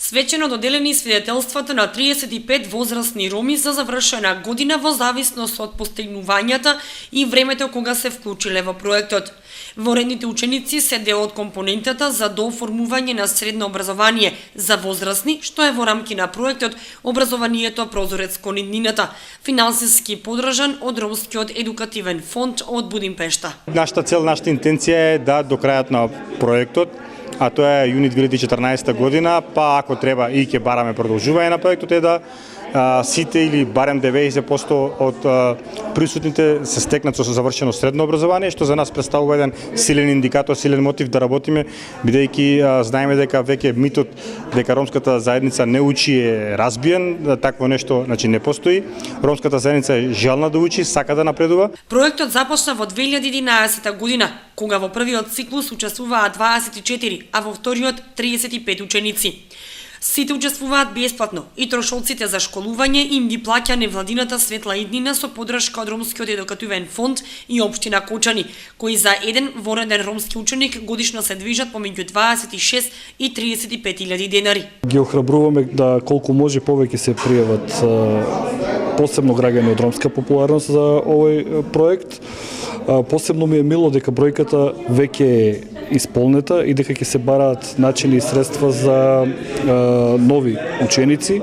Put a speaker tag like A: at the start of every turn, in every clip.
A: Свечено доделени свидетелствата на 35 возрастни роми за завршена година во зависност од постигнувањата и времето кога се вклучиле во проектот. Воредните ученици се дел од компонентата за дооформување на средно образование за возрастни, што е во рамки на проектот Образованието прозорец кон иднината, финансиски поддржан од Ромскиот едукативен фонд од Будимпешта.
B: Нашата цел, нашата интенција е да до крајот на проектот, а тоа е јуни 2014 година, па ако треба и ќе бараме продолжување на проектот, е да сите или барем 90% од присутните се стекнат со завршено средно образование, што за нас представува еден силен индикатор, силен мотив да работиме, бидејќи знаеме дека веќе митот дека ромската заедница не учи е разбиен, такво нешто не постои. Ромската заедница е желна да учи, сака да напредува.
A: Проектот започна во 2011 година, кога во првиот циклус учествуваа 24, а во вториот 35 ученици. Сите учествуваат бесплатно и трошоците за школување им ги плаќа невладината Светла иднина со поддршка од Ромскиот едукативен фонд и општина Кочани, кои за еден вореден ромски ученик годишно се движат помеѓу 26 и 35.000 денари.
C: Ги охрабруваме да колку може повеќе се пријават посебно граѓани од ромска популарност за овој проект. Посебно ми е мило дека бројката веќе е исполнета и дека ќе се бараат начини и средства за нови ученици.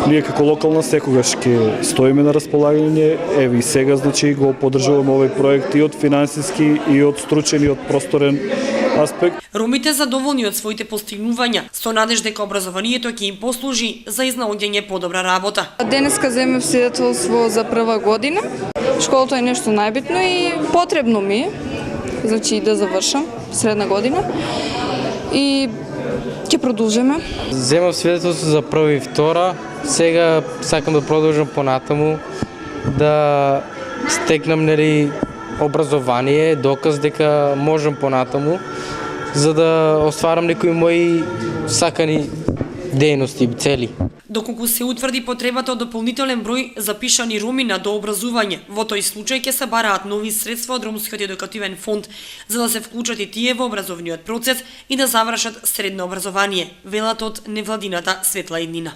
C: Ние како локална секогаш ќе стоиме на располагање. Еве и сега го поддржуваме овој проект и од финансиски и од стручен и од просторен аспект.
A: Ромите задоволни од своите постигнувања, со надеж дека образованието ќе им послужи за изнаоѓање подобра работа.
D: Денеска земев свидетелство за прва година. Школата е нешто најбитно и потребно ми е, значи да завршам средна година и ќе продолжиме.
E: Земав свидетелство за прва и втора, сега сакам да продолжам понатаму, да стекнам образование, доказ дека можам понатаму, за да остварам некои мои сакани дејности и цели.
A: Доколку се утврди потребата од дополнителен број запишани роми на дообразување, во тој случај ќе се бараат нови средства од Ромскиот едукативен фонд за да се вклучат и тие во образовниот процес и да завршат средно образование, велат од невладината Светла иднина.